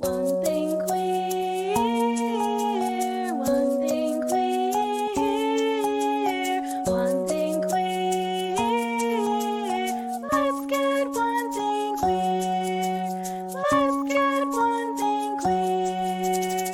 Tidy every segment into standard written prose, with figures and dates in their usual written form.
One thing queer, one thing queer, one thing queer. Let's get one thing queer. Let's get one thing queer.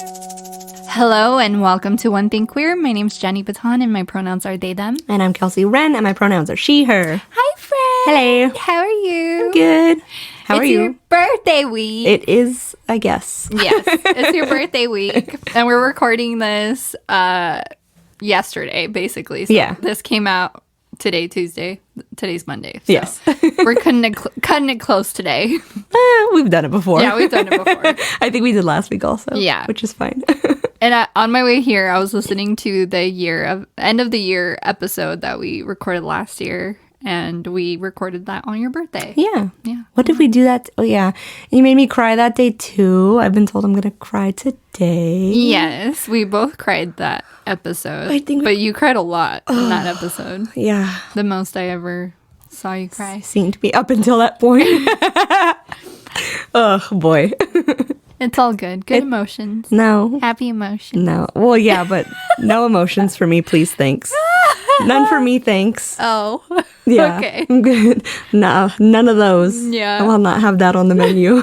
Hello and welcome to One Thing Queer. My name's Jenny Baton and my pronouns are they, them. And I'm Kelsey Wren, and my pronouns are she, her. Hi, friend. Hello. How are you? Good. How are It's you? your birthday week. It is, I guess. Yes, it's your birthday week. And we're recording this yesterday, basically. So Yeah. this came out today, Tuesday. Today's Monday. So Yes. we're cutting it close today. We've done it before. Yeah, we've done it before. I think we did last week also. Yeah. Which is fine. And on my way here, I was listening to the end of the year episode that we recorded last year, and we recorded that on your birthday. Yeah. Yeah. What did we do that? Oh, yeah. And you made me cry that day, too. I've been told I'm going to cry today. Yes, we both cried that episode. I think we- but you cried a lot in that episode. Yeah. The most I ever saw you cry. Seemed to be up until that point. Oh, boy. It's all good. Good emotions. No. Happy emotions. No. Well, yeah, but no emotions for me, please, thanks. None for me, thanks. Oh. Yeah. Okay. I'm good. No, none of those. Yeah. I will not have that on the menu.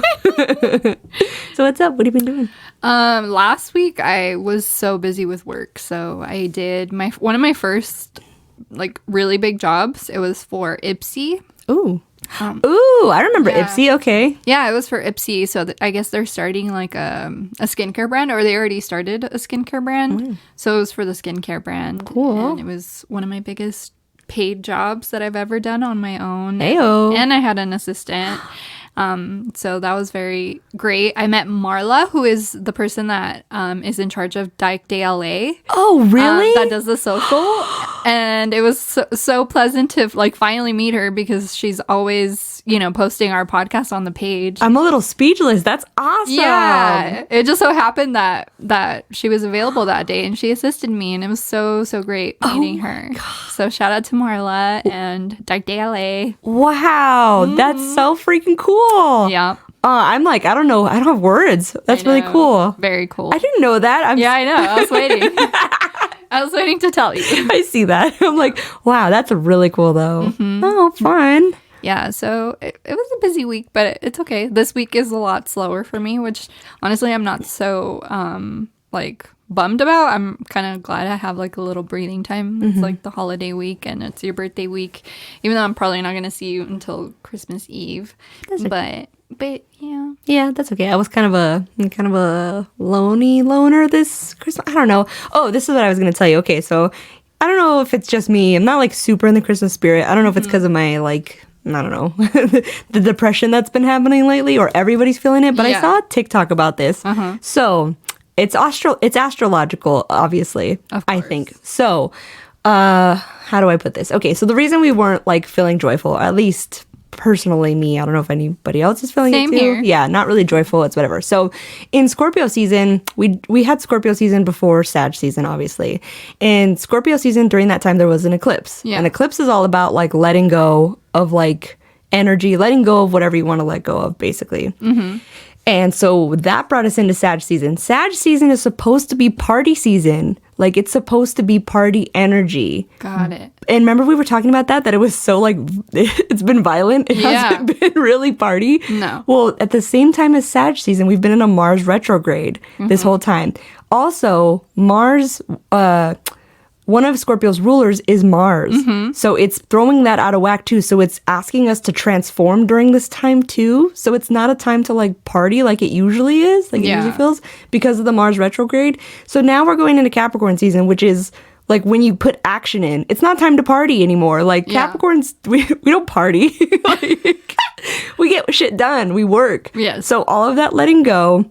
So what's up? What have you been doing? Last week I was so busy with work, so I did one of my first really big jobs. It was for Ipsy. Ooh. Ooh, I remember yeah. Ipsy. Okay. Yeah, it was for Ipsy. So I guess they're starting a skincare brand, or they already started a skincare brand. So it was for the skincare brand. Cool. And it was one of my biggest paid jobs that I've ever done on my own. Heyo. And I had an assistant. So that was very great. I met Marla, who is the person that is in charge of Dyke Day LA. Oh, really? That does the social. And it was so pleasant to finally meet her, because she's always, posting our podcast on the page. I'm a little speechless. That's awesome. Yeah. It just so happened that she was available that day, and she assisted me, and it was so great meeting her. So shout out to Marla and Dyke Day LA. Wow. That's so freaking cool. Yeah. I'm I don't know. I don't have words. That's I really know. cool. Very cool. I didn't know that. Yeah, I know. I was waiting. I was waiting to tell you. I see that. I'm like, wow, that's really cool, though. Mm-hmm. Oh, fun. Yeah, so it was a busy week, but it's okay. This week is a lot slower for me, which honestly I'm not so bummed about. I'm kind of glad I have a little breathing time. It's the holiday week, and it's your birthday week, even though I'm probably not going to see you until Christmas Eve. But yeah. Yeah, that's okay. I was kind of a loner this Christmas. I don't know. Oh, this is what I was going to tell you. Okay, so I don't know if it's just me. I'm not super in the Christmas spirit. I don't know if it's because of my I don't know, the depression that's been happening lately, or everybody's feeling it. But Yeah. I saw a TikTok about this. So it's astrological, obviously. Of I course. think so. How do I put this? Okay, so the reason we weren't feeling joyful, at least personally me, I don't know if anybody else is feeling Same it too. here. Yeah, not really joyful. It's whatever. So in Scorpio season, we had Scorpio season before Sag season, obviously. In Scorpio season, during that time, there was an eclipse. Yeah. An eclipse is all about letting go of energy, letting go of whatever you want to let go of, basically. And so that brought us into Sag season. Sag season is supposed to be party season. It's supposed to be party energy. Got it. And remember we were talking about that it was so it's been violent. It hasn't been really party. No. Well, at the same time as Sag season, we've been in a Mars retrograde this whole time. Also, Mars, one of Scorpio's rulers is Mars. So it's throwing that out of whack too. So it's asking us to transform during this time too. So it's not a time to party like it usually is, it usually feels, because of the Mars retrograde. So now we're going into Capricorn season, which is when you put action in. It's not time to party anymore. Capricorns, we don't party. We get shit done. We work. Yes. So all of that letting go.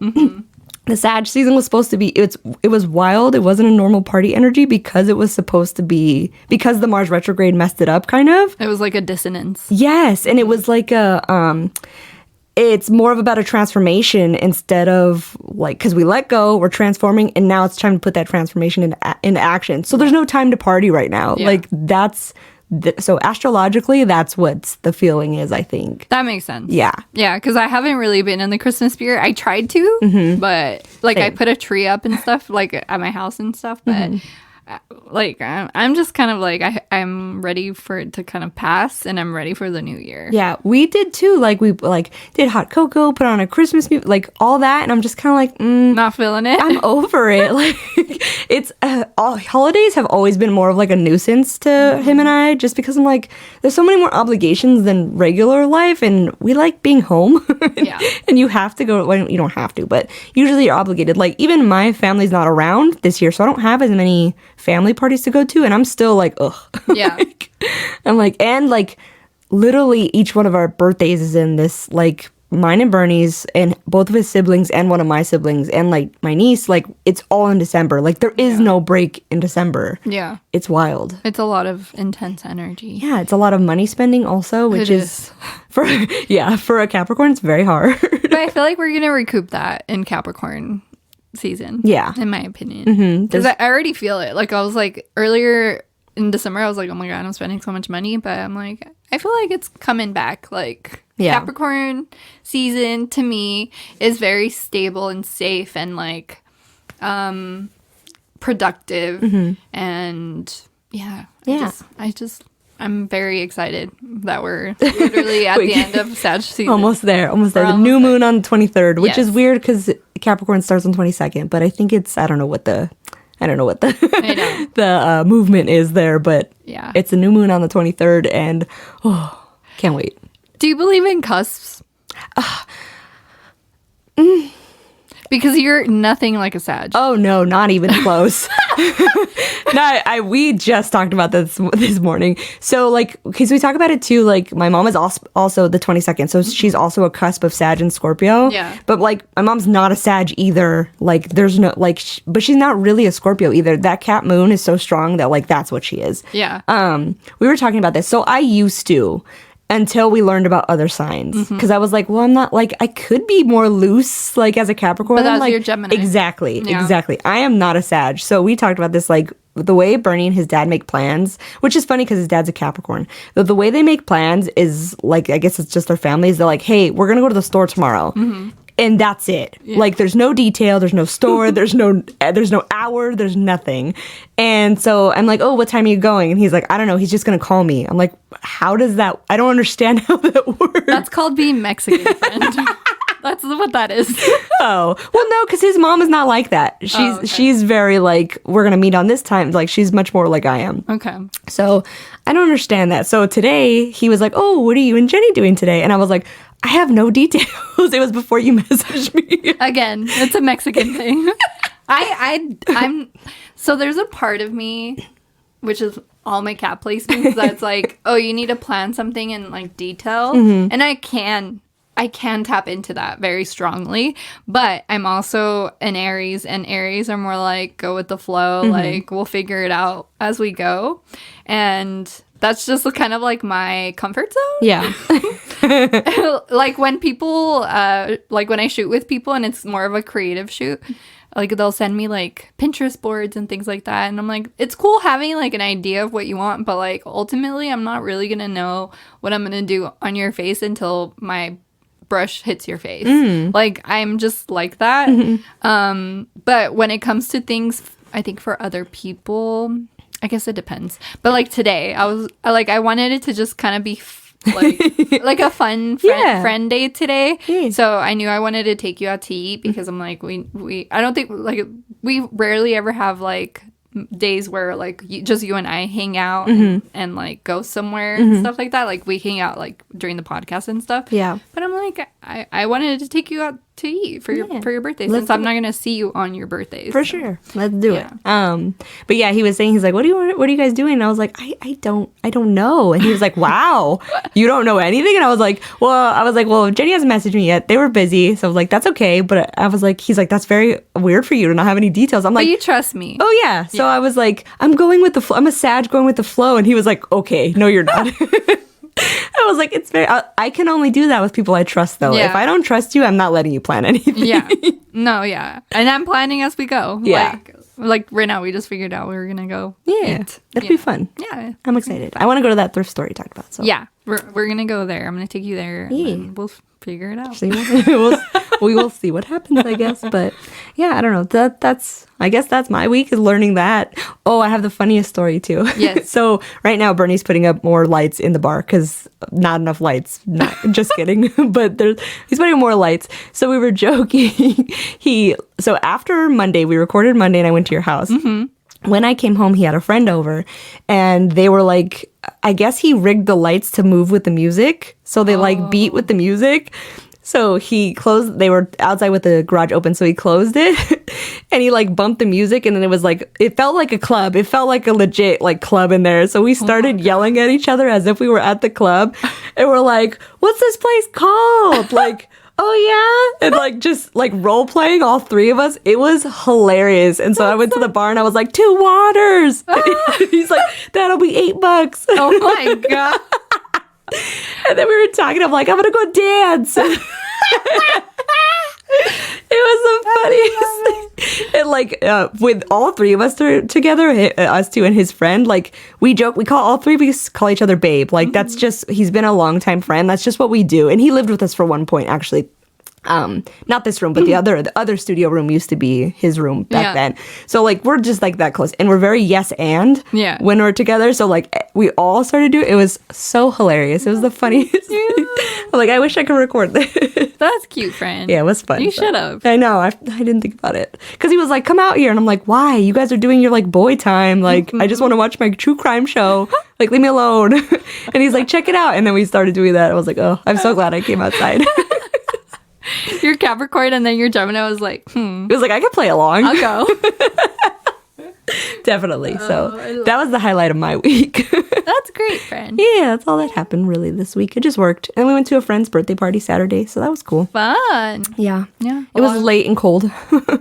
The Sag season was supposed to be, it was wild. It wasn't a normal party energy because it was supposed to be, because the Mars retrograde messed it up, kind of. It was like a dissonance. Yes, and it was it's more of about a transformation instead of because we let go, we're transforming, and now it's time to put that transformation into action. So there's no time to party right now. Yeah. That's so astrologically, that's what the feeling is, I think. That makes sense. Yeah. Yeah, because I haven't really been in the Christmas spirit. I tried to, but like I Same. put a tree up and stuff, like at my house and stuff. But like I'm just kind of like I'm ready for it to kind of pass, and I'm ready for the new year. Yeah, we did too. Like we like did hot cocoa, put on a Christmas music, like all that, and I'm just kind of like, Not feeling it. I'm over it. Like it's all holidays have always been more of like a nuisance to him and I, just because I'm like, there's so many more obligations than regular life, and we like being home. Yeah. And you have to go. Well, you don't have to, but usually you're obligated. Like even my family's not around this year, so I don't have as many family parties to go to, and I'm still like, ugh. Yeah. I'm like, and like literally each one of our birthdays is in this, like mine and Bernie's and both of his siblings and one of my siblings and like my niece, like it's all in December. Like there is no break in December. Yeah. It's wild. It's a lot of intense energy. Yeah, it's a lot of money spending also, which It is for for a Capricorn, it's very hard. But I feel like we're going to recoup that in Capricorn season. Yeah. In my opinion. Because I already feel it. Like I was like earlier in December, I was like, oh my God, I'm spending so much money. But I'm like, I feel like it's coming back. Like Capricorn season to me is very stable and safe and like productive. And I'm very excited that we're literally at the end of Sag season. Almost there. The almost new moon on the 23rd, which is Yes. weird because Capricorn starts on 22nd, but I think it's, I don't know what the I know. the movement is there, but Yeah. it's a new moon on the 23rd, and can't wait. Do you believe in cusps? Because you're nothing like a Sag. Oh no, not even close. No, we just talked about this morning. So like, okay, so we talk about it too. Like my mom is also the 22nd, so she's also a cusp of Sag and Scorpio. Yeah. But like my mom's not a Sag either. Like there's no like, but she's not really a Scorpio either. That cat moon is so strong that like that's what she is. Yeah. We were talking about this. So I used to, until we learned about other signs, because I was like, well, I'm not like, I could be more loose like as a Capricorn. But I'm that's like, your Gemini. Exactly. Yeah. I am not a Sag. So we talked about this, like the way Bernie and his dad make plans, which is funny because his dad's a Capricorn. The way they make plans is like, I guess it's just their families. They're like, hey, we're going to go to the store tomorrow. And that's it. Like there's no detail, there's no store, there's no hour, there's nothing. And so I'm like, oh, what time are you going? And he's like, I don't know, he's just gonna call me. I'm like, how does that, I don't understand how that works. That's called being Mexican, friend. That's what that is. Oh, well, no, because his mom is not like that. She's very like, we're gonna meet on this time. Like she's much more like I am. Okay. So I don't understand that. So today he was like, oh, what are you and Jenny doing today? And I was like, I have no details. It was before you messaged me. Again, it's a Mexican thing. I'm so there's a part of me, which is all my cat placements, that's like, oh, you need to plan something in like detail. And I can tap into that very strongly, but I'm also an Aries, and Aries are more like go with the flow, like we'll figure it out as we go. And that's just kind of like my comfort zone. Yeah. Like when people, like when I shoot with people and it's more of a creative shoot, like they'll send me like Pinterest boards and things like that. And I'm like, it's cool having like an idea of what you want, but like ultimately I'm not really going to know what I'm going to do on your face until my brush hits your face. Like I'm just like that. But when it comes to things, I think for other people, I guess it depends. But like today, I wanted it to just kind of be like a fun friend day today. Yeah. So I knew I wanted to take you out to eat because I'm like I don't think like we rarely ever have like days where like just you and I hang out and like go somewhere and stuff like that. Like we hang out like during the podcast and stuff. Yeah. But I'm like I wanted to take you out to eat for your birthday, Let's since I'm not gonna see you on your birthday. For so. sure. Let's do Yeah. it. But yeah, he was saying, he's like, what are you guys doing? And I was like, I don't know. And he was like, wow, you don't know anything? And I was like, well, Jenny hasn't messaged me yet. They were busy. So I was like, that's okay. But I was like, he's like, that's very weird for you to not have any details. I'm But like, you trust me. oh yeah. So I was like, I'm going with the flow. I'm a Sag going with the flow. And he was like, okay, no, you're not. I was like, it's very, I can only do that with people I trust though. Yeah. If I don't trust you, I'm not letting you plan anything. Yeah. No, yeah. And I'm planning as we go. Yeah. Like Like right now, we just figured out we were gonna go. Yeah, eat. that'd be fun. Yeah, I'm excited. I want to go to that thrift store you talked about. So yeah. We're gonna go there. I'm gonna take you there. And Yeah. then we'll figure it out. see we will see what happens, I guess. But yeah, I don't know. That's I guess that's my week is learning that. Oh, I have the funniest story too. Yes. So right now Bernie's putting up more lights in the bar because not enough lights. Not just kidding, but he's putting up more lights. So we were joking. So after Monday, we recorded Monday, and I went to your house. When I came home, he had a friend over, and they were like, I guess he rigged the lights to move with the music. So they like beat with the music. So he closed, they were outside with the garage open. So he closed it and he like bumped the music. And then it was like, it felt like a club. It felt like a legit like club in there. So we started yelling at each other as if we were at the club. And we're like, what's this place called? Like, oh yeah, and like just like role playing all three of us. It was hilarious. And so I went to the bar and I was like, 2 waters. He's like, that'll be $8. Oh my god. And then we were talking. I'm like, I'm gonna go dance. It was the funniest thing. And like with all three of us together, us two and his friend, like we joke, we call all three of us call each other babe. Like that's just, he's been a longtime friend. That's just what we do. And he lived with us for one point actually. Not this room, but the other studio room used to be his room back then. So like we're just like that close, and we're very yes and when we're together. So like we all started doing it. It was so hilarious. It was the funniest thing. I'm like, I wish I could record this. That's cute, friend. Yeah, it was fun. You should have. I know. I didn't think about it because he was like, come out here, and I'm like, why? You guys are doing your like boy time. Like I just want to watch my true crime show. Like leave me alone. And he's like, check it out. And then we started doing that. I was like, oh, I'm so glad I came outside. You're Capricorn and then you're Gemini. Was like, It was like, I could play along. I'll go. Definitely. So that was the highlight of my week. That's great, friend. Yeah, that's all that happened really this week. It just worked. And we went to a friend's birthday party Saturday, so that was cool. Fun. Yeah. Yeah. It was late and cold.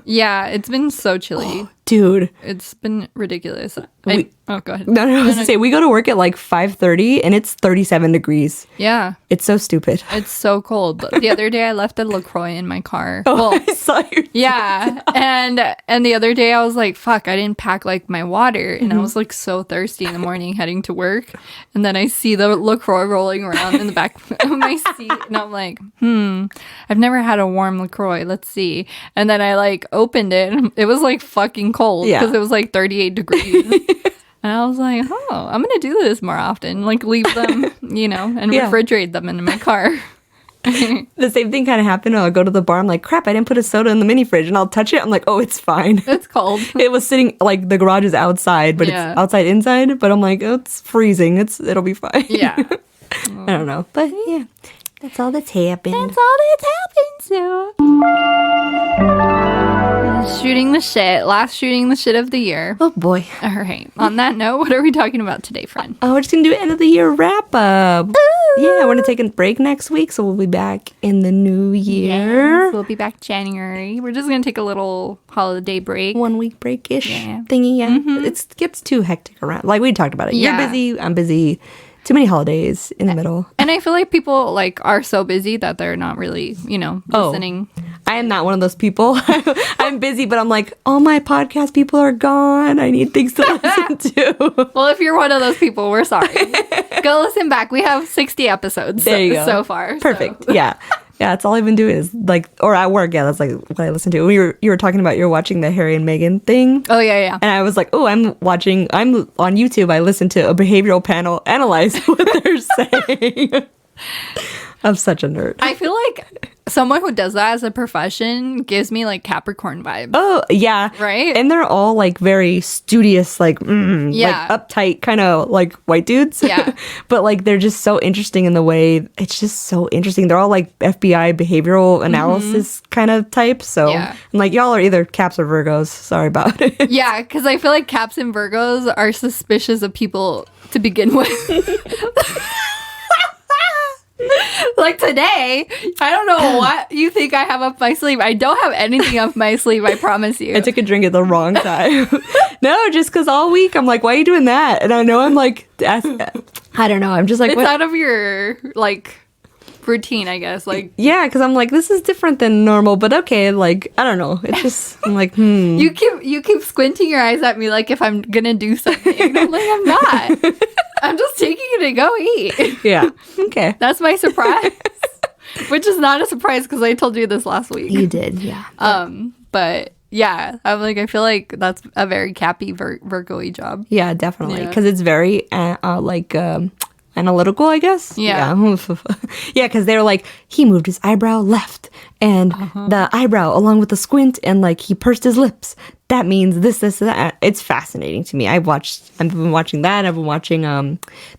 Yeah, it's been so chilly. Dude. It's been ridiculous. Oh, go ahead. No, I was to say, we go to work at like 5:30 and it's 37 degrees. Yeah. It's so stupid. It's so cold. The other day I left a LaCroix in my car. Oh, I saw your Yeah. And the other day I was like, fuck, I didn't pack like my water. And I was like so thirsty in the morning heading to work. And then I see the LaCroix rolling around in the back of my seat. And I'm like, I've never had a warm LaCroix. Let's see. And then I like opened it. And it was like fucking cold because it was like 38 degrees. And I was like, oh, I'm going to do this more often. Like leave them, and refrigerate them in my car. The same thing kind of happened. I'll go to the bar. I'm like, crap, I didn't put a soda in the mini fridge. And I'll touch it. I'm like, oh, it's fine. It's cold. It was sitting, like, the garage is outside, but it's outside inside. But I'm like, oh, it's freezing. It'll be fine. Yeah. I don't know. But yeah, that's all that's happened. That's all that's happened, so. Shooting the shit. Last shooting the shit of the year. Oh, boy. All right. On that note, what are we talking about today, friend? Oh, we're just going to do end of the year wrap up. Yeah, we're going to take a break next week, so we'll be back in the new year. Yes, we'll be back January. We're just going to take a little holiday break. 1 week break-ish Yeah. thingy, yeah. It gets too hectic around. Like, we talked about it. Yeah. You're busy, I'm busy. Too many holidays in the middle. And I feel like people like are so busy that they're not really, listening. I am not one of those people. I'm busy, but I'm like, all my podcast people are gone. I need things to listen to. Well, if you're one of those people, we're sorry. Go listen back. We have 60 episodes There you go. so far. Perfect. Yeah. Yeah, that's all I've been doing is like, or at work. Yeah, that's like what I listen to. You were talking about you're watching the Harry and Meghan thing. Oh, yeah. And I was like, oh, I'm on YouTube. I listen to a behavioral panel analyze what they're saying. I'm such a nerd. I feel like someone who does that as a profession gives me like Capricorn vibes. Oh, yeah. Right? And they're all like very studious, like uptight kind of like white dudes. Yeah. But like they're just so interesting in the way, it's just so interesting. They're all like FBI behavioral analysis kind of types. So Yeah. I'm like, y'all are either Caps or Virgos. Sorry about it. Yeah, because I feel like Caps and Virgos are suspicious of people to begin with. Like today, I don't know what you think I have up my sleeve. I don't have anything up my sleeve, I promise you. I took a drink at the wrong time. No, just because all week I'm like, why are you doing that? And I know I'm like, I don't know. I'm just like, It's what? out of your, like, routine, I guess. Like Yeah, because I'm like, this is different than normal, but okay, like, I don't know. It's just, I'm like, you keep squinting your eyes at me like if I'm gonna do something. And I'm like, I'm not. I'm just taking you to go eat. Yeah. Okay. That's my surprise. Which is not a surprise because I told you this last week. You did, yeah. But yeah, I'm like, I feel like that's a very Cappy Virgo-y job. Yeah, definitely. Yeah. Because it's very, analytical, I guess. Yeah. Yeah, because they're like, he moved his eyebrow left, and the eyebrow along with the squint, and like he pursed his lips. That means this, that. It's fascinating to me. I've been watching that. I've been watching,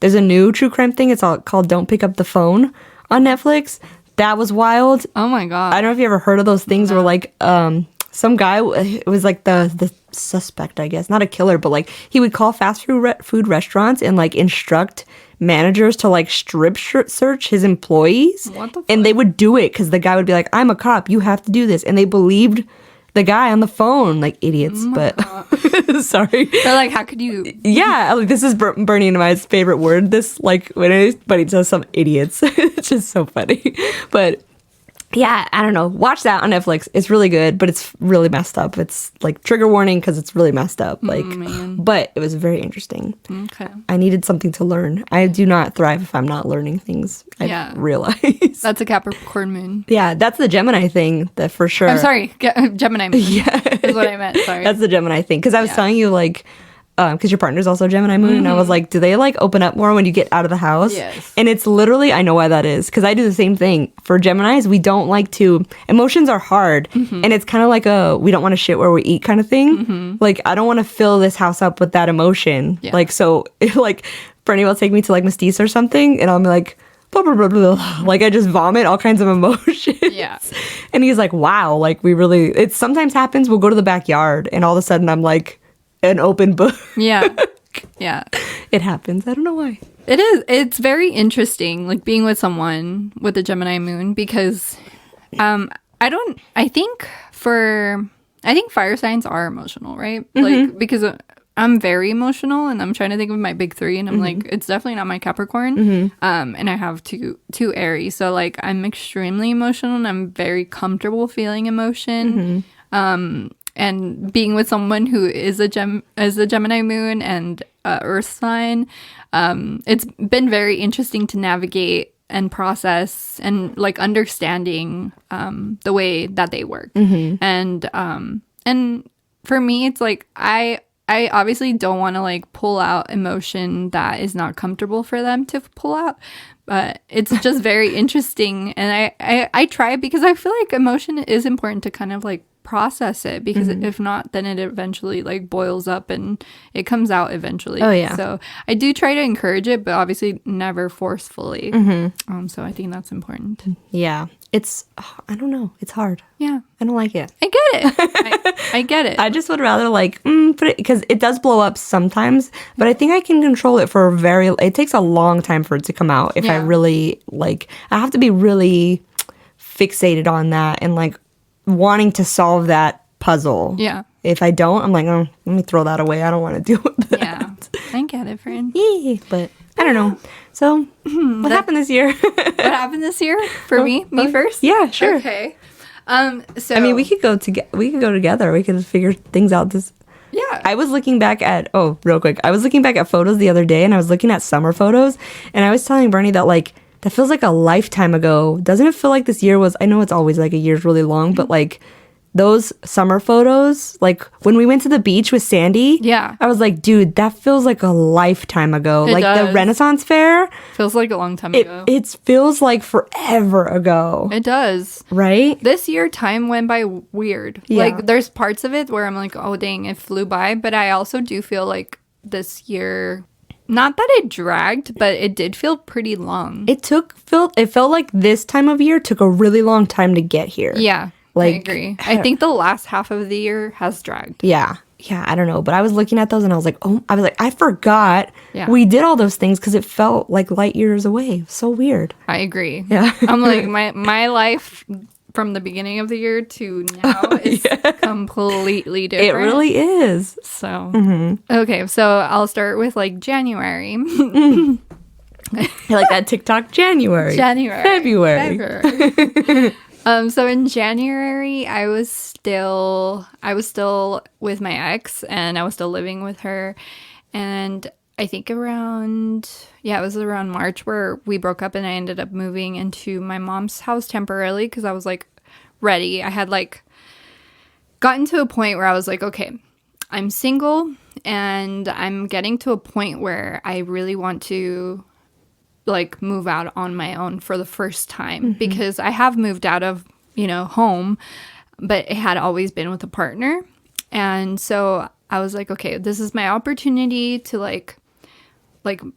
there's a new true crime thing. It's all called Don't Pick Up the Phone on Netflix. That was wild. Oh my God. I don't know if you ever heard of those things where like some guy, it was like the suspect, I guess, not a killer, but like he would call fast food restaurants and like instruct managers to like strip search his employees. What the fuck? And they would do it because the guy would be like, I'm a cop, you have to do this. And they believed the guy on the phone, like idiots, but sorry. They're like, how could you? Yeah, like this is Bernie and my favorite word. This, like, when anybody says some idiots, it's just so funny. But yeah, I don't know. Watch that on Netflix. It's really good, but it's really messed up. It's like trigger warning because it's really messed up. Like, but it was very interesting. Okay. I needed something to learn. I do not thrive if I'm not learning things. I realize. That's a Capricorn moon. Yeah, that's the Gemini thing. That for sure. I'm sorry, Gemini moon. Yeah, is what I meant. Sorry. That's the Gemini thing. Because I was telling you, like, because your partner's also Gemini moon, and I was like, do they like open up more when you get out of the house? Yes. And it's literally, I know why that is, because I do the same thing. For Geminis, we don't like to, emotions are hard, and it's kind of like we don't want to shit where we eat kind of thing. Like, I don't want to fill this house up with that emotion. Yeah. Like, so, like, Bernie will take me to like Mestis or something, and I'll be like, blah, blah, blah, blah. Like, I just vomit all kinds of emotions. Yeah. And he's like, wow, like, we really, it sometimes happens, we'll go to the backyard, and all of a sudden I'm like, an open book. Yeah. Yeah. It happens. I don't know why. It is. It's very interesting, like being with someone with a Gemini moon, because I think fire signs are emotional, right? Like, because I'm very emotional, and I'm trying to think of my big three, and I'm like, it's definitely not my Capricorn. And I have two Aries. So like, I'm extremely emotional, and I'm very comfortable feeling emotion. And being with someone who is a Gemini moon and Earth sign, it's been very interesting to navigate and process and like understanding the way that they work. And for me, it's like I obviously don't want to like pull out emotion that is not comfortable for them to pull out. But it's just very interesting, and I try because I feel like emotion is important to kind of like process it, because if not, then it eventually like boils up and it comes out eventually. Oh yeah. So I do try to encourage it, but obviously never forcefully. So I think that's important. Yeah. It's, I don't know. It's hard. Yeah. I don't like it. I get it. I get it. I just would rather like, put it, because it does blow up sometimes, but I think I can control it for it takes a long time for it to come out. If I really like, I have to be really fixated on that and like wanting to solve that puzzle. Yeah. If I don't, I'm like, oh, let me throw that away. I don't want to deal with that. Yeah. I get it, friend. Yeah, but I don't know. So, what happened this year? What happened this year for me? Me first? Yeah, sure. Okay. So I mean, we could go together. We could figure things out. Yeah. I was looking back at real quick. I was looking back at photos the other day, and I was looking at summer photos, and I was telling Bernie that like that feels like a lifetime ago. Doesn't it feel like this year was? I know it's always like a year's really long, but like those summer photos, like when we went to the beach with Sandy, Yeah. I was like, dude, that feels like a lifetime ago. It like the does. Renaissance Fair, Feels like a long time ago. it feels like forever ago, It does. right? This year, time went by weird. Yeah. Like, there's parts of it where I'm like, oh, dang, it flew by. But I also do feel like this year, not that it dragged, but it did feel pretty long. It felt like this time of year took a really long time to get here. Yeah. I Like- agree. I think the last half of the year has dragged. Yeah, I don't know. But I was looking at those and I was like, I forgot Yeah. we did all those things because it felt like light years away. It was so weird. I agree. Yeah. I'm like, my life from the beginning of the year to now is completely different. It really is. So, okay, so I'll start with like January. I like that TikTok. January. February. So in January, I was still with my ex, and I was still living with her. And I think it was around March where we broke up, and I ended up moving into my mom's house temporarily because I was like ready. I had like gotten to a point where I was like, okay, I'm single and I'm getting to a point where I really want to like move out on my own for the first time, because I have moved out of, home, but it had always been with a partner. And so I was like, okay, this is my opportunity to like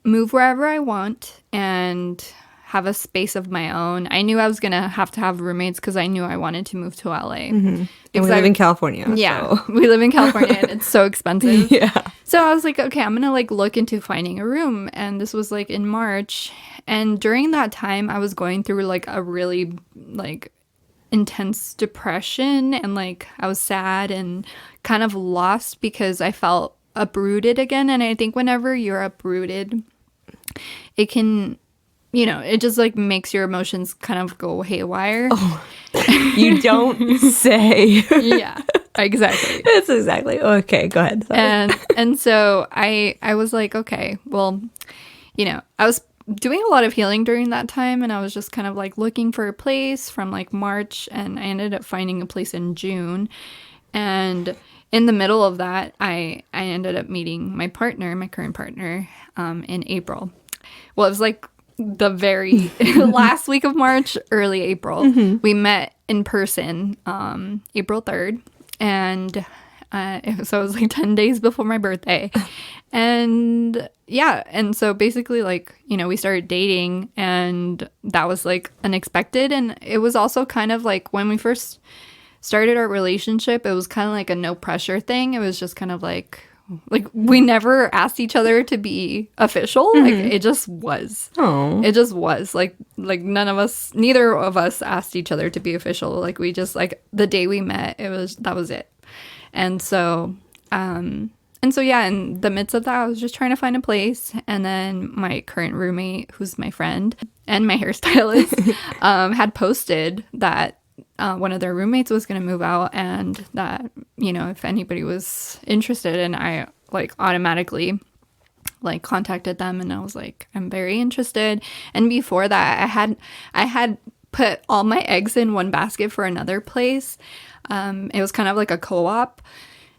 move wherever I want and have a space of my own. I knew I was going to have roommates because I knew I wanted to move to LA. And we live in California. Yeah, So. we live in California and it's so expensive. Yeah. So I was like, okay, I'm going to like look into finding a room. And this was like in March. And during that time, I was going through like a really like intense depression, and like I was sad and kind of lost because I felt uprooted again. And I think whenever you're uprooted, it can, it just like makes your emotions kind of go haywire. Oh, you don't say. Yeah, exactly. That's exactly. Okay, go ahead. Sorry. And so I was like, okay, well, I was doing a lot of healing during that time, and I was just kind of like looking for a place from like March, and I ended up finding a place in June. And in the middle of that, I ended up meeting my current partner, in April. Well, it was like the very last week of March, early April. We met in person, April 3rd. And so it was like 10 days before my birthday. And yeah, and so basically like, we started dating, and that was like unexpected. And it was also kind of like when we first started our relationship, it was kind of like a no pressure thing. It was just kind of like we never asked each other to be official. Like it just was. Oh. It just was like neither of us asked each other to be official. Like we just like the day we met, that was it. And so yeah, in the midst of that, I was just trying to find a place. And then my current roommate, who's my friend and my hairstylist, had posted that one of their roommates was going to move out, and that, if anybody was interested. And I like automatically like contacted them, and I was like, I'm very interested. And before that, I had put all my eggs in one basket for another place. It was kind of like a co-op.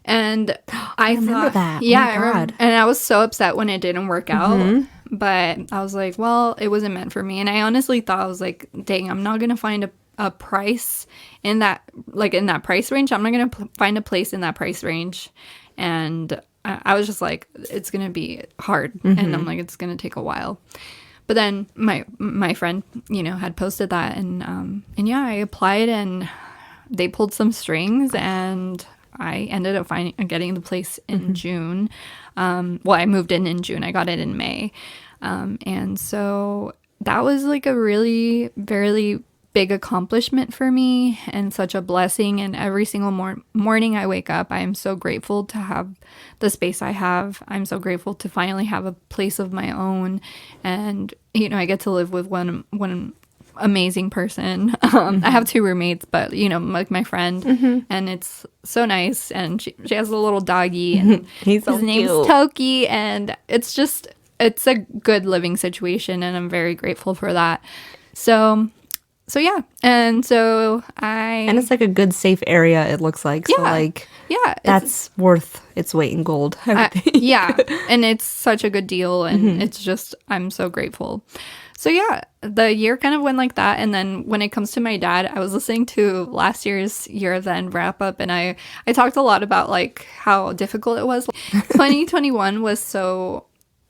And I remember thought, that. Yeah, Oh my I remember, God. and I was so upset when it didn't work out. But I was like, well, it wasn't meant for me. And I honestly thought, I was like, dang, I'm not gonna find a price in that price range. I'm not gonna find a place in that price range. And I was just like, it's gonna be hard, and I'm like, it's gonna take a while. But then my friend, had posted that, and yeah, I applied, and they pulled some strings, and I ended up getting the place in June. Well, I moved in June. I got it in May. And so that was like a really, very big accomplishment for me, and such a blessing. And every single morning I wake up, I am so grateful to have the space I have. I'm so grateful to finally have a place of my own. And, I get to live with one amazing person. I have two roommates, but like my friend, and it's so nice. And she has a little doggy, and He's so his name's cute. Toki, and it's a good living situation, and I'm very grateful for that. So yeah, and so And it's like a good, safe area, it looks like. So, Yeah. like, yeah, that's worth its weight in gold. yeah, and it's such a good deal, and it's just, I'm so grateful. So yeah, the year kind of went like that. And then when it comes to my dad, I was listening to last year's Year of the End wrap up, and I talked a lot about like how difficult it was. 2021 was so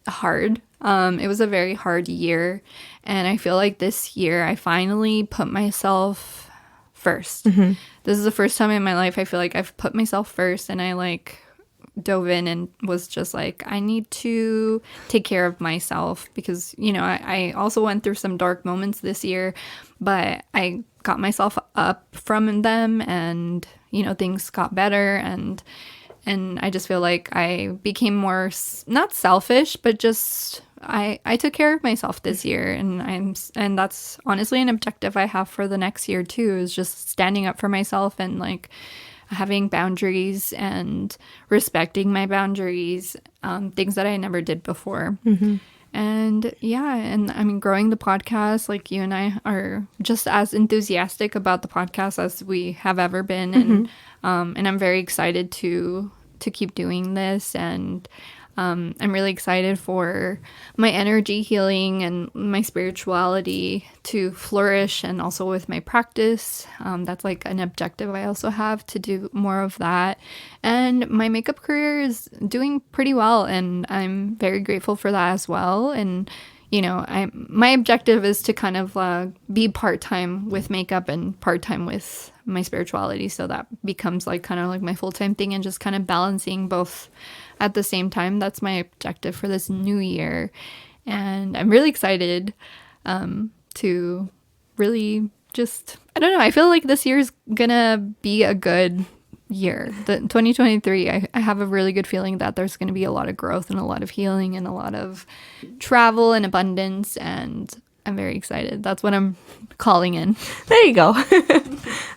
hard. It was a very hard year, and I feel like this year I finally put myself first. This is the first time in my life I feel like I've put myself first, and I like dove in and was just like, I need to take care of myself, because I also went through some dark moments this year, but I got myself up from them, and things got better, and I just feel like I became more not selfish, but just I took care of myself this year, and that's honestly an objective I have for the next year too, is just standing up for myself and like having boundaries and respecting my boundaries, things that I never did before. And yeah, and I mean, growing the podcast, like you and I are just as enthusiastic about the podcast as we have ever been, and I'm very excited to keep doing this, and I'm really excited for my energy healing and my spirituality to flourish, and also with my practice. That's like an objective I also have, to do more of that. And my makeup career is doing pretty well, and I'm very grateful for that as well. And you know, my objective is to kind of be part-time with makeup and part-time with my spirituality, so that becomes like kind of like my full-time thing, and just kind of balancing both at the same time. That's my objective for this new year, and I'm really excited to really just, I don't know, I feel like this year is gonna be a good year. The 2023, I have a really good feeling that there's going to be a lot of growth and a lot of healing and a lot of travel and abundance, and I'm very excited. That's what I'm calling in. There you go.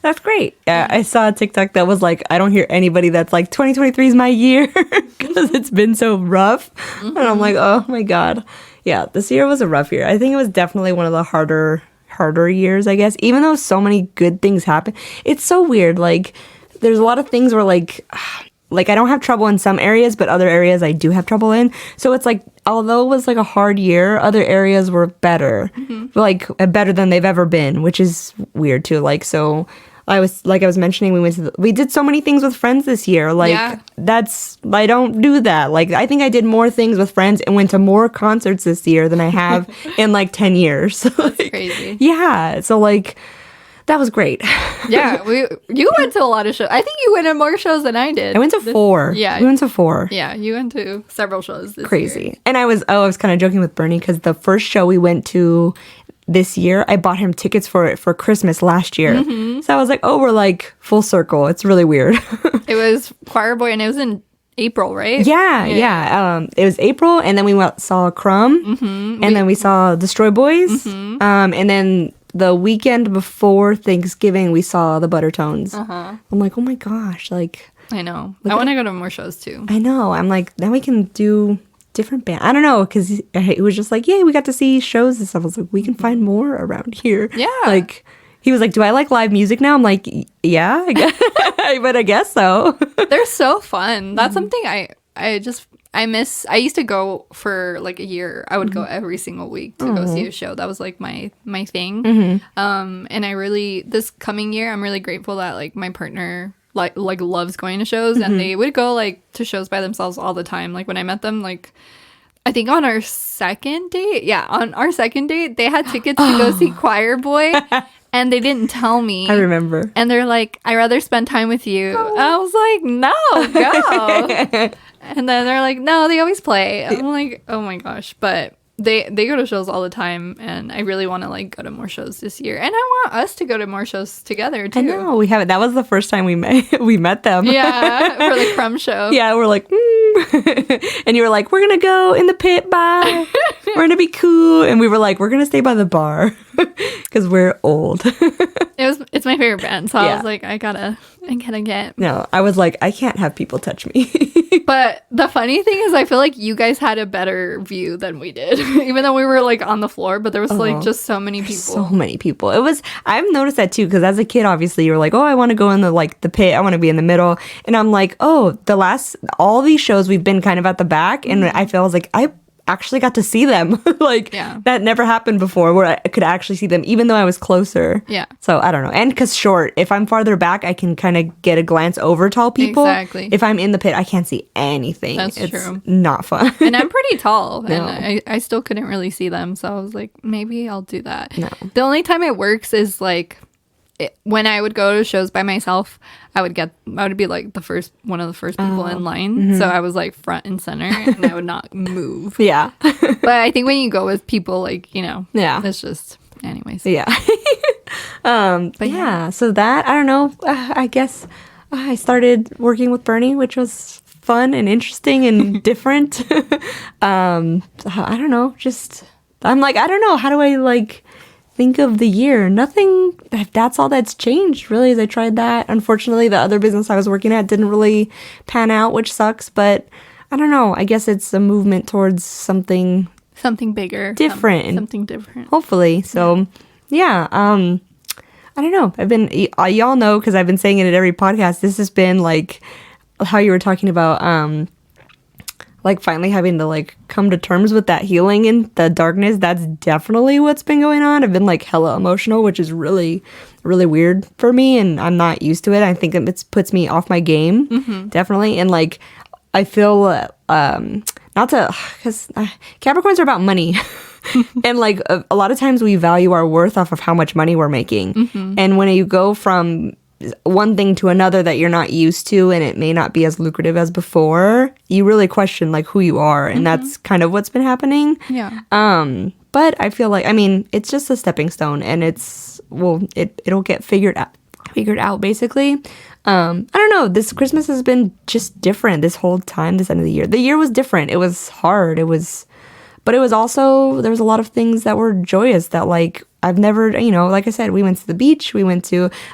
That's great. Yeah, I saw a TikTok that was like, I don't hear anybody that's like 2023 is my year, because it's been so rough. And I'm like, oh my God. Yeah, this year was a rough year. I think it was definitely one of the harder years, I guess, even though so many good things happen. It's so weird. Like, there's a lot of things where like I don't have trouble in some areas, but other areas I do have trouble in. So it's like, although it was like a hard year, other areas were better, like better than they've ever been, which is weird too. Like, so I was mentioning, we did so many things with friends this year. Like, Yeah. I don't do that. Like, I think I did more things with friends and went to more concerts this year than I have in like 10 years. Like, Crazy. yeah. So like, that was great. Yeah, you went to a lot of shows. I think you went to more shows than I did. I went to 4. Yeah. We went to 4. Yeah, you went to several shows this Crazy. year. And I was kind of joking with Bernie, because the first show we went to this year, I bought him tickets for it for Christmas last year. So I was like, oh, we're like full circle. It's really weird. It was Choir Boy, and it was in April, right? Yeah. It was April, and then we saw Crumb, and then we saw Destroy Boys, and then the weekend before Thanksgiving, we saw the Buttertones. I'm like, oh my gosh, like, I know. I want to go to more shows too. I know. I'm like, then we can do different band. I don't know, because it was just like, yay, we got to see shows and stuff. I was like, we can find more around here. Yeah. Like, he was like, do I like live music now? I'm like, yeah, I guess, but I guess so. They're so fun. That's something I miss. I used to go for like a year. I would go every single week to go see a show. That was like my thing. And I really, this coming year, I'm really grateful that like my partner like loves going to shows, and they would go like to shows by themselves all the time. Like when I met them, like I think on our second date, they had tickets to go see Choir Boy, and they didn't tell me. I remember. And they're like, I'd rather spend time with you. I was like, no, go. And then they're like, no, they always play. I'm like, oh my gosh. But they go to shows all the time, and I really want to like go to more shows this year. And I want us to go to more shows together too. I know, we haven't. That was the first time we met them. Yeah, for the Crumb show. Yeah, we're like, and you were like, we're gonna go in the pit, bye. We're gonna be cool. And we were like, we're gonna stay by the bar, because we're old. It's my favorite band, so I Yeah. was like, I gotta get. No, I was like, I can't have people touch me. But the funny thing is, I feel like you guys had a better view than we did, even though we were like on the floor. But there was like just so many people. So many people. It was. I've noticed that too, because as a kid, obviously, you were like, oh, I want to go in the pit. I want to be in the middle. And I'm like, oh, all these shows we've been kind of at the back, and I feel like I actually got to see them. Like, Yeah. that never happened before, where I could actually see them, even though I was closer. Yeah. So I don't know. And because short, if I'm farther back, I can kind of get a glance over tall people. Exactly. If I'm in the pit, I can't see anything. That's it's true. Not fun. And I'm pretty tall, No. and I still couldn't really see them. So I was like, maybe I'll do that. No. The only time it works is like when I would go to shows by myself. I would be like one of the first people in line. So I was like front and center, and I would not move. Yeah. But I think when you go with people, like, you know, Yeah. it's just, anyways. Yeah. But yeah, so that, I don't know, I guess I started working with Bernie, which was fun and interesting and different. I don't know. Just I'm like, I don't know. How do I like think of the year? Nothing. That's all that's changed really. As I tried that. Unfortunately, the other business I was working at didn't really pan out, which sucks. But I don't know. I guess it's a movement towards something bigger, different, something different. hopefully. So yeah. I don't know. I've been, y'all know, because I've been saying it at every podcast. This has been like how you were talking about, like finally having to like come to terms with that healing and the darkness. That's definitely what's been going on. I've been like hella emotional, which is really, really weird for me, and I'm not used to it. I think it puts me off my game, definitely. And like, I feel, not to, because Capricorns are about money. And like a lot of times we value our worth off of how much money we're making. And when you go from one thing to another that you're not used to and it may not be as lucrative as before, you really question like who you are. And that's kind of what's been happening. Yeah. But I feel like, I mean, it's just a stepping stone, and it'll get figured out basically. I don't know. This Christmas has been just different this whole time, this end of the year. The year was different. It was hard. But it was also, there was a lot of things that were joyous that like I've never, like I said, we went to the beach, and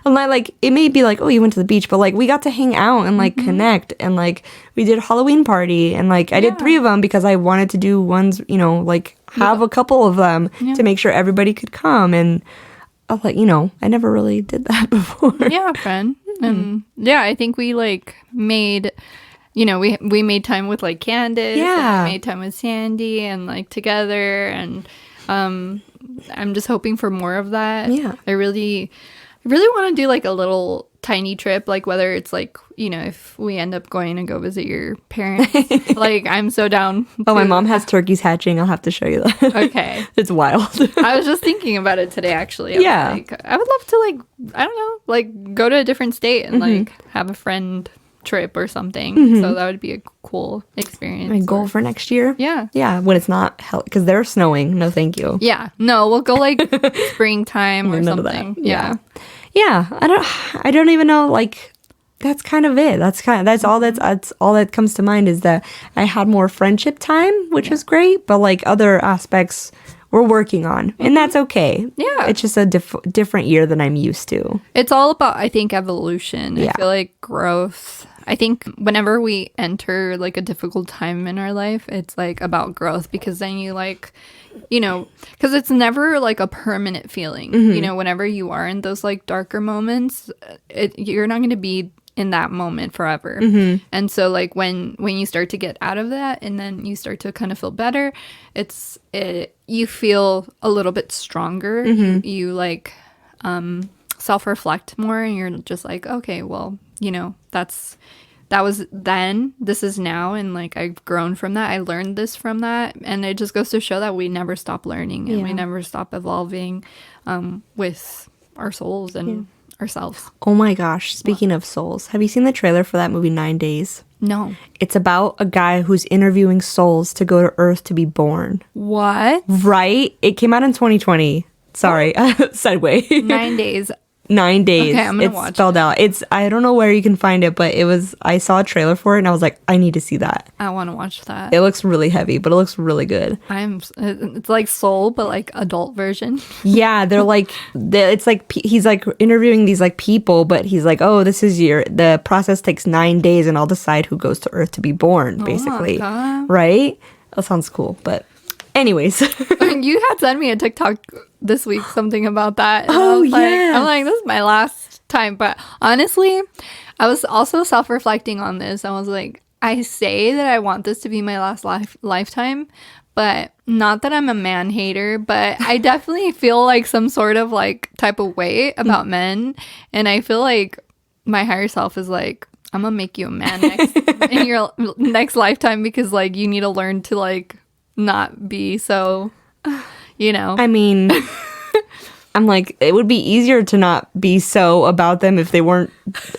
like it may be like, oh, you went to the beach, but like we got to hang out and like connect, and like we did a Halloween party, and like I did 3 of them because I wanted to do ones, like have a couple of them to make sure everybody could come. And I was like, I never really did that before. Yeah, fun. And yeah, I think we like made, we made time with like Candace. Yeah. And we made time with Sandy and like together. And I'm just hoping for more of that. Yeah. I really want to do like a little tiny trip, like whether it's like, if we end up going to go visit your parents, like I'm so down. Oh, my mom has turkeys hatching. I'll have to show you that. Okay. It's wild. I was just thinking about it today, actually. Yeah. I would love to like, I don't know, like go to a different state and like have a friend trip or something. So that would be a cool experience. My goal for next year. Yeah. Yeah, when it's not hell, because they're snowing. No, thank you. Yeah. No, we'll go like springtime or None of that. something. Yeah. Yeah, I don't even know, like, that's kind of it. That's all that comes to mind is that I had more friendship time, which was great, but like other aspects we're working on, and that's okay. Yeah. It's just a different year than I'm used to. It's all about, I think, evolution. Yeah. I feel like growth. I think whenever we enter like a difficult time in our life, it's like about growth, because then you like, because it's never like a permanent feeling. Whenever you are in those like darker moments, you're not going to be in that moment forever. And so like when you start to get out of that and then you start to kind of feel better, you feel a little bit stronger. You like self-reflect more, and you're just like, okay, well, that was then, this is now, and like I've grown from that. I learned this from that, and it just goes to show that we never stop learning and we never stop evolving with our souls and ourselves. Oh my gosh, speaking of souls, have you seen the trailer for that movie 9 Days? No. It's about a guy who's interviewing souls to go to Earth to be born. What? Right? It came out in 2020. Sorry, segue. 9 days. 9 days. Okay, I'm gonna it's watch spelled out. I don't know where you can find it, but I saw a trailer for it and I was like, I need to see that. I want to watch that. It looks really heavy, but it looks really good. It's like Soul, but like adult version. Yeah, it's like he's like interviewing these like people, but he's like, oh, the process takes 9 days and I'll decide who goes to Earth to be born, basically. God. Right? That sounds cool, but anyways. You had sent me a TikTok this week, something about that. And Oh, I was like, yes. I'm like, this is my last time. But honestly, I was also self-reflecting on this. I was like, I say that I want this to be my last lifetime, but not that I'm a man hater, but I definitely feel like some sort of like type of way about men. And I feel like my higher self is like, I'm gonna make you a man in your next lifetime, because like you need to learn to like not be so, I mean, I'm like, it would be easier to not be so about them if they weren't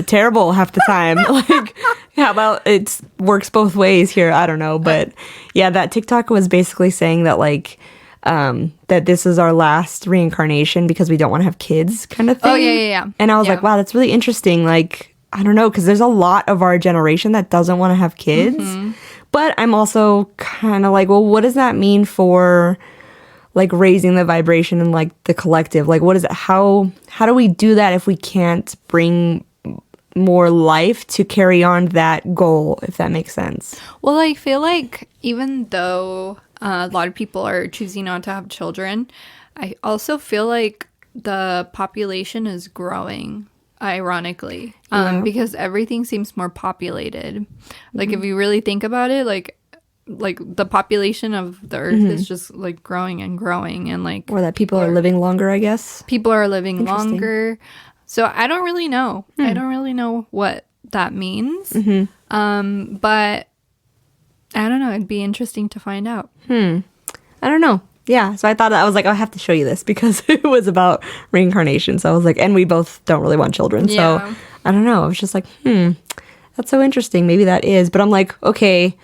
terrible half the time. Like, how about it works both ways here? I don't know. But yeah, that TikTok was basically saying that like, that this is our last reincarnation because we don't want to have kids kind of thing. Oh, yeah. And I was Yeah. like, wow, that's really interesting. Like, I don't know, because there's a lot of our generation that doesn't want to have kids. But I'm also kind of like, well, what does that mean for like raising the vibration and like the collective? Like, what is it? How do we do that if we can't bring more life to carry on that goal, if that makes sense? Well, I feel like even though a lot of people are choosing not to have children, I also feel like the population is growing, ironically, because everything seems more populated. Like if you really think about it, like the population of the earth is just like growing and growing, and like Or that people are living longer, I guess. people are living Interesting. longer. So I don't really know. I don't really know what that means. But I don't know. It'd be interesting to find out. I don't know. Yeah, so I thought, I was like, I have to show you this because it was about reincarnation. So I was like, and we both don't really want children. Yeah. So I don't know. I was just like, that's so interesting. Maybe that is. But I'm like, okay,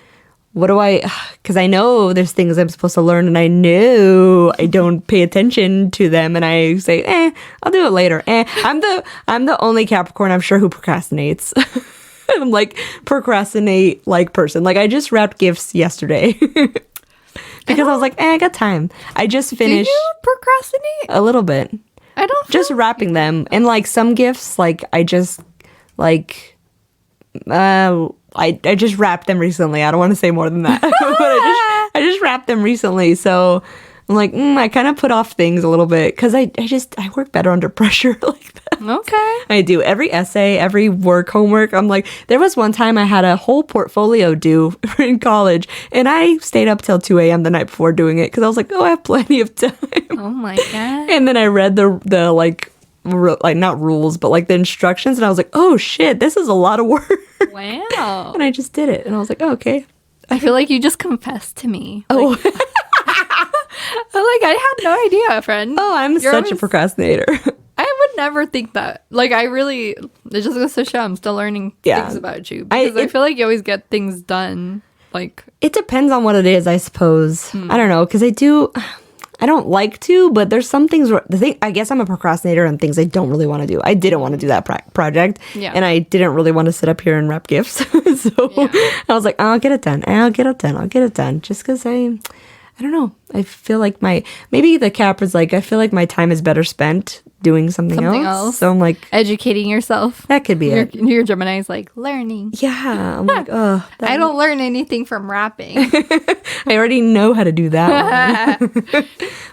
what do I, because I know there's things I'm supposed to learn and I know I don't pay attention to them and I say, I'll do it later. I'm the only Capricorn I'm sure who procrastinates. I'm like procrastinate like person. Like I just wrapped gifts yesterday. Because I was like, I got time. I just finished Do you procrastinate? a little bit. I don't. Just wrapping them. And like some gifts, like I just like I just wrapped them recently. I don't want to say more than that. But I just wrapped them recently. So I'm like, I kind of put off things a little bit because I work better under pressure like that. Okay. I do every essay, every work, homework. I'm like, there was one time I had a whole portfolio due in college and I stayed up till 2 a.m. the night before doing it because I was like, I have plenty of time. Oh my god. And then I read the like not rules, but like the instructions and I was like, oh shit, this is a lot of work. Wow. And I just did it and I was like, oh, okay. I feel like you just confessed to me. Oh, Like I had no idea, friend. I'm You're such a always- procrastinator. I would never think that. Like I really, it just goes to show I'm still learning Yeah. things about you because I feel like you always get things done. Like It depends on what it is, I suppose. I don't know, because I don't like to, but there's some things where I guess I'm a procrastinator on things I don't really want to do. I didn't want to do that project, Yeah. and I didn't really want to sit up here and wrap gifts. So I was like, I'll get it done. I'll get it done. Just because I don't know. I feel like maybe the cap is like, I feel like my time is better spent doing something else. So I'm like, educating yourself. that could be it. Your Gemini's like learning. Yeah. I'm like, oh, I don't learn anything from rapping. I already know how to do that one.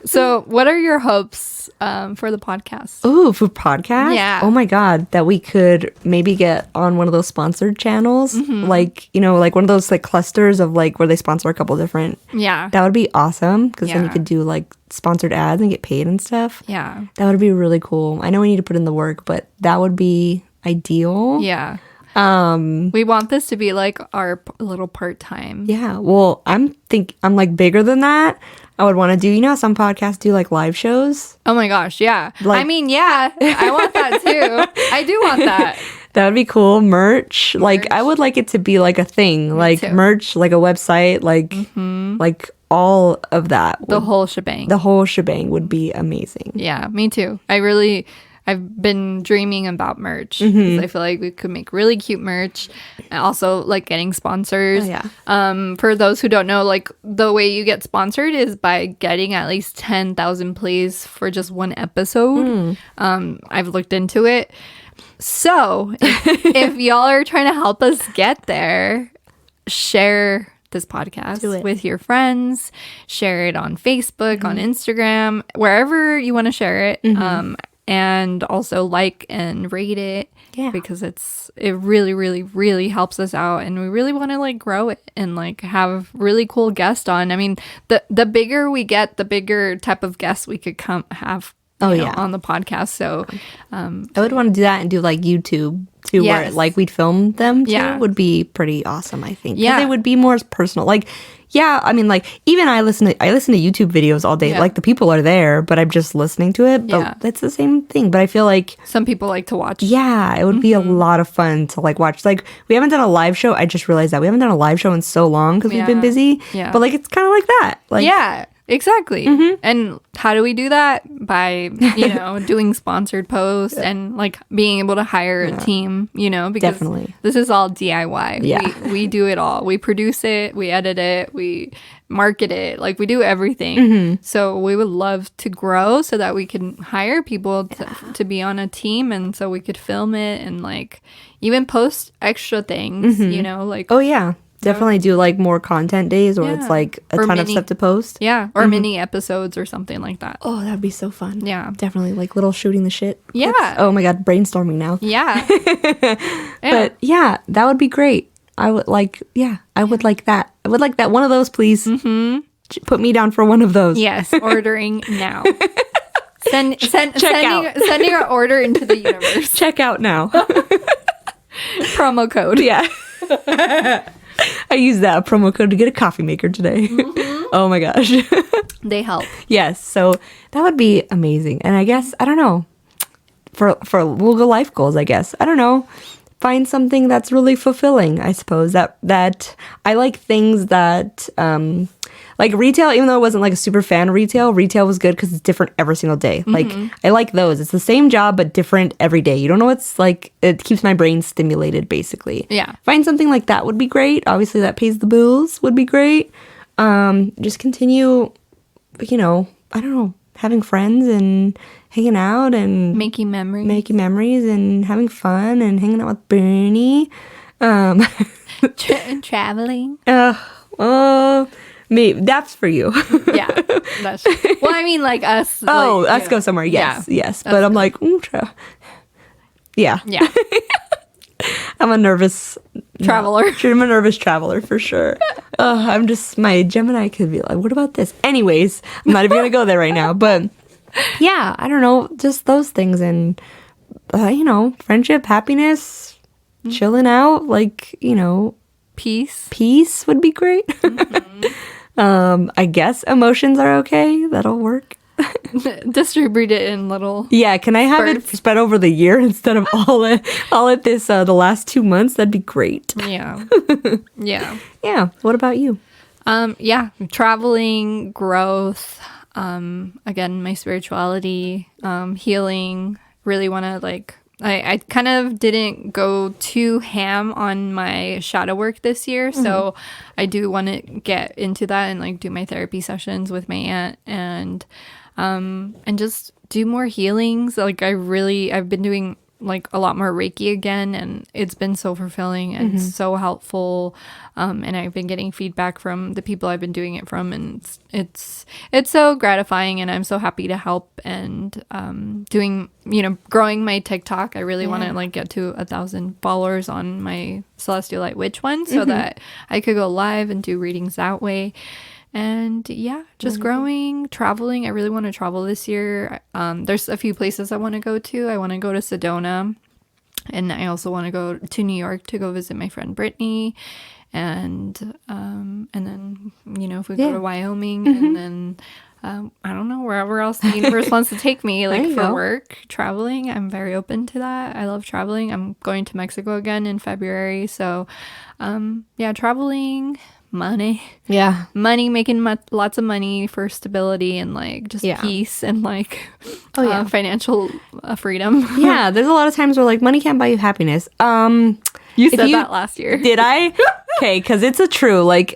So, what are your hopes for the podcast? Ooh, for podcast? Yeah. Oh my God, that we could maybe get on one of those sponsored channels. Like, like one of those like clusters of like where they sponsor a couple different. Yeah. That would be awesome because then you Yeah. could do like sponsored ads and get paid and stuff. Yeah. That would be really cool. I know we need to put in the work, but that would be ideal. Yeah. We want this to be like our little part-time. Yeah. Well, I'm like bigger than that. I would want to do, how some podcasts do like live shows? Oh my gosh, yeah. Like- I mean, yeah, I want that too. I do want that. That would be cool. Merch. Like I would like it to be like a thing. Like too. merch, like a website, like all of that. The whole shebang. The whole shebang would be amazing. Yeah, me too. I've been dreaming about merch. 'Cause I feel like we could make really cute merch. And also like getting sponsors. Oh, yeah. For those who don't know, like the way you get sponsored is by getting at least 10,000 plays for just one episode. I've looked into it. So if y'all are trying to help us get there, share this Do podcast it. with your friends, share it on Facebook, on Instagram, wherever you want to share it. And also like and rate it. Yeah. Because it really, really, really helps us out, and we really want to like grow it and like have really cool guests on. I mean, the bigger we get, the bigger type of guests we could have yeah. on the podcast. So I would want to do that and do like YouTube too, where Yes. like we'd film them too. Yeah. Would be pretty awesome, I think. 'Cause Yeah. it would be more personal. Like, yeah, I mean, like even I listen to YouTube videos all day. Yeah. Like the people are there, but I'm just listening to it. But Yeah. that's the same thing. But I feel like, some people like to watch. yeah, it would be a lot of fun to like watch. Like we haven't done a live show. I just realized that we haven't done a live show in so long because we've been Yeah. busy. Yeah. But like it's kind of like that. Like Yeah. Exactly. And how do we do that? By, doing sponsored posts and like being able to hire a team, because Definitely. this is all DIY. Yeah. We do it all. We produce it, we edit it, we market it, like we do everything. So we would love to grow so that we can hire people to be on a team, and so we could film it and like even post extra things, like Oh yeah, definitely do like more content days, or it's Yeah. like a Or ton of mini- stuff to post. yeah, or mini episodes or something like that. Oh, that'd be so fun. Yeah. Definitely like little shooting the shit. Yeah. clips. Oh my god, brainstorming now. Yeah. But yeah, that would be great. I would like that. I would like that. One of those, please. Put me down for one of those. Yes, ordering now. Check out. Sending our order into the universe. Check out now. Promo code. Yeah. I used that promo code to get a coffee maker today. Oh my gosh. They help. Yes. So that would be amazing. And I guess, I don't know, for we'll go life goals, I guess. I don't know. Find something that's really fulfilling, I suppose. That I like things that, like retail, even though I wasn't like a super fan of retail was good because it's different every single day. Like, I like those. It's the same job, but different every day. You don't know what's like, it keeps my brain stimulated, basically. Yeah. Find something like that would be great. Obviously, that pays the bills would be great. Just continue, I don't know, having friends and hanging out and Making memories. making memories and having fun and hanging out with Bernie. Traveling. Me, that's for you. Yeah. That's, well, I mean, like us. Oh, like, let's go somewhere. Yes, Yeah. yes. But I'm like, yeah. Yeah. I'm a nervous Traveler. I'm a nervous traveler for sure. I'm just, my Gemini could be like, what about this? Anyways, I'm not even gonna go there right now. But yeah, I don't know, just those things, and friendship, happiness, chilling out, like Peace. peace would be great. I guess emotions are okay. That'll work. Distribute it in little. Yeah, can I have it Spurts. spread over the year instead of all at this the last 2 months? That'd be great. Yeah. Yeah. Yeah. What about you? Yeah. Traveling, growth. Again, my spirituality, healing. Really want to like. I kind of didn't go too ham on my shadow work this year, so I do want to get into that and like do my therapy sessions with my aunt and just do more healings. Like I've been doing like a lot more Reiki again, and it's been so fulfilling and so helpful. And I've been getting feedback from the people I've been doing it from, and it's so gratifying, and I'm so happy to help and doing, growing my TikTok. I really want to like get to 1,000 followers on my Celestial Light Witch one so that I could go live and do readings that way. And yeah, just growing, traveling. I really want to travel this year. There's a few places I want to go to. I want to go to Sedona, and I also want to go to New York to go visit my friend Brittany, and then if we go to Wyoming, and then I don't know, wherever else the universe wants to take me, like you for go. work, traveling. I'm very open to that. I love traveling. I'm going to Mexico again in February, so yeah, traveling. Money, making lots of money for stability and like just peace and like financial freedom. Yeah, there's a lot of times where like money can't buy you happiness. You said that last year. Did I? Okay, because it's a true, like,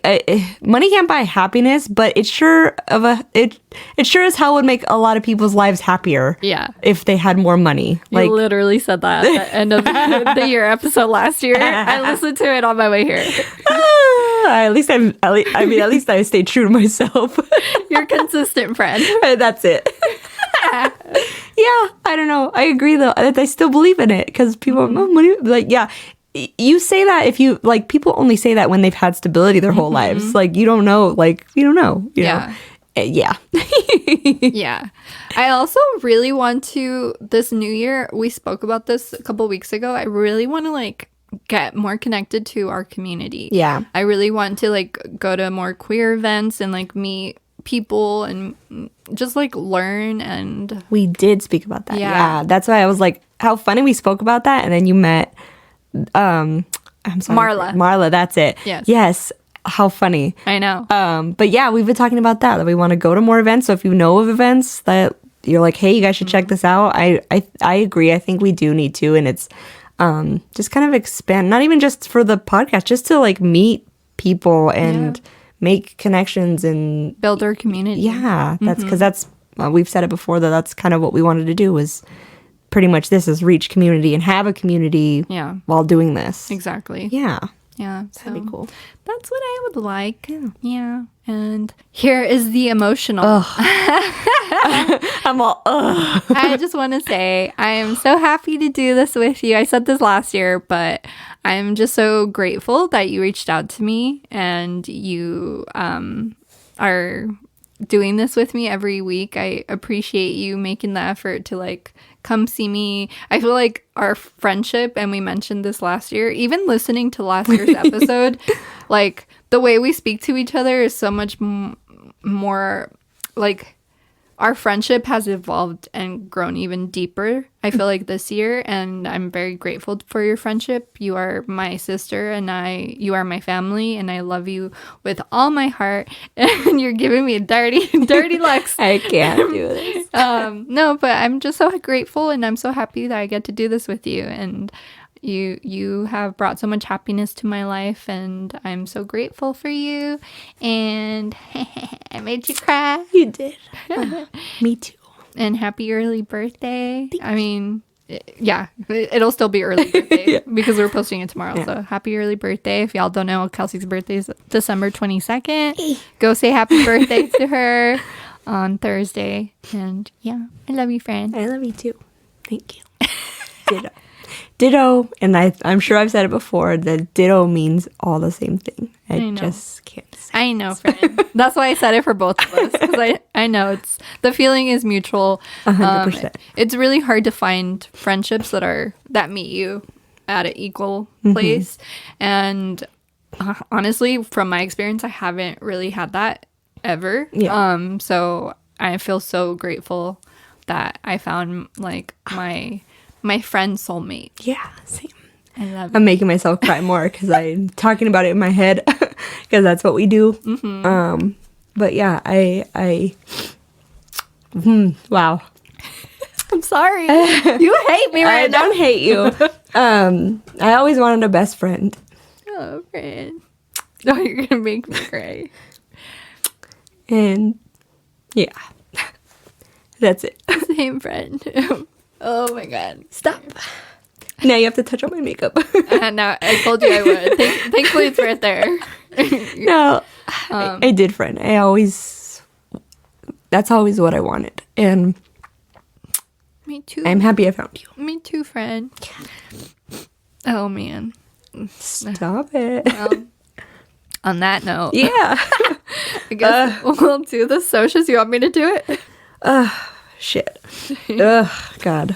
money can't buy happiness, but it sure as hell would make a lot of people's lives happier. Yeah. If they had more money. You literally said that at the end of the year episode last year. I listened to it on my way here. At least I stayed true to myself. You're a consistent friend. That's it. Yeah, I don't know. I agree though. I still believe in it because people, oh, money, like, yeah. You say that if you, like, people only say that when they've had stability their whole lives. Like, you don't know, like, you don't know. You know? Yeah. Yeah. I also really want to, this new year, we spoke about this a couple weeks ago. I really want to, like, get more connected to our community. Yeah. I really want to, like, go to more queer events and, like, meet people and just, like, learn. And we did speak about that. Yeah. Yeah. That's why I was like, how funny we spoke about that. And then you met, I'm sorry. Marla. Marla, that's it. Yes. Yes. How funny. I know. But yeah, we've been talking about that we want to go to more events. So if you know of events that you're like, hey, you guys should check this out, I agree. I think we do need to, and it's just kind of expand, not even just for the podcast, just to like meet people and make connections and build our community. Yeah, that's because that's we've said it before that's kind of what we wanted to do was pretty much this is reach community and have a community while doing this. Exactly. Yeah. Yeah, That'd be cool. That's what I would like. Yeah. And here is the emotional. I'm all, ugh. I just want to say I am so happy to do this with you. I said this last year, but I'm just so grateful that you reached out to me and you are doing this with me every week. I appreciate you making the effort to like come see me. I feel like our friendship, and we mentioned this last year, even listening to last year's episode, like the way we speak to each other is so much more like our friendship has evolved and grown even deeper, I feel like, this year, and I'm very grateful for your friendship. You are my sister, and you are my family, and I love you with all my heart. And you're giving me a dirty looks. I can't do this. No, but I'm just so grateful, and I'm so happy that I get to do this with you. And you have brought so much happiness to my life, and I'm so grateful for you. And I made you cry. You did. Me too. And happy early birthday. I mean, yeah, it'll still be early birthday because we're posting it tomorrow. Yeah. So happy early birthday. If y'all don't know, Kelsey's birthday is December 22nd. Go say happy birthday to her on Thursday. And yeah, I love you, friend. I love you too. Thank you. Ditto, and I'm sure I've said it before, that ditto means all the same thing. I just can't say I know, friend. That's why I said it for both of us, because I know the feeling is mutual. 100%. It's really hard to find friendships that meet you at an equal place. And honestly, from my experience, I haven't really had that ever. Yeah. So I feel so grateful that I found like my friend soulmate. Yeah, same. I love it. I'm making myself cry more because I'm talking about it in my head because that's what we do. Mm-hmm. But yeah, wow. I'm sorry. You hate me right now. I don't hate you. I always wanted a best friend. Oh, friend. Oh, you're going to make me cry. And yeah, that's it. Same friend. Oh my God. Stop. Now you have to touch on my makeup. No, I told you I would. Thankfully, it's right there. No, I did, friend. That's always what I wanted. And me too. I'm happy I found you. Me too, friend. Oh, man. Stop it. Well, on that note. Yeah. I guess we'll do the socials. You want me to do it? Shit. Ugh, God.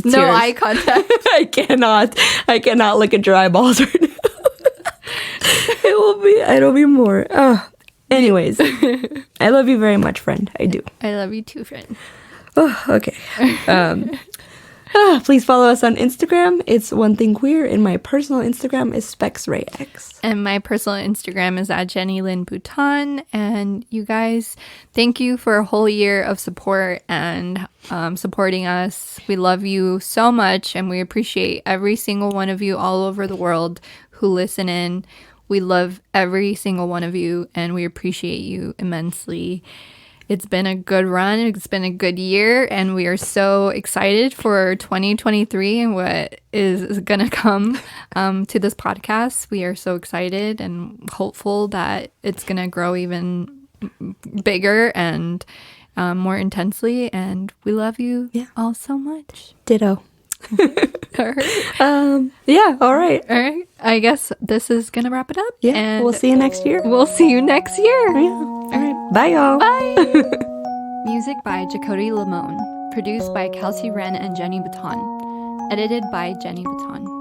No eye contact. I cannot look at your eyeballs right now. It'll be more. Anyways, I love you very much, friend. I do. I love you too, friend. Oh, okay. Please follow us on Instagram. It's One Thing Queer, and my personal Instagram is SpexRayX. And my personal Instagram is at Jenny Lynn Bouton. And you guys, thank you for a whole year of support and supporting us. We love you so much, and we appreciate every single one of you all over the world who listen in. We love every single one of you, and we appreciate you immensely. It's been a good run. It's been a good year, and we are so excited for 2023 and what is going to come to this podcast. We are so excited and hopeful that it's going to grow even bigger and more intensely, and we love you all so much. Ditto. All right. Yeah, all right. All right. I guess this is going to wrap it up. Yeah, and we'll see you next year. We'll see you next year. Yeah. All right. Bye, y'all. Bye. Music by Jacody Lamone. Produced by Kelsey Wren and Jenny Bouton. Edited by Jenny Bouton.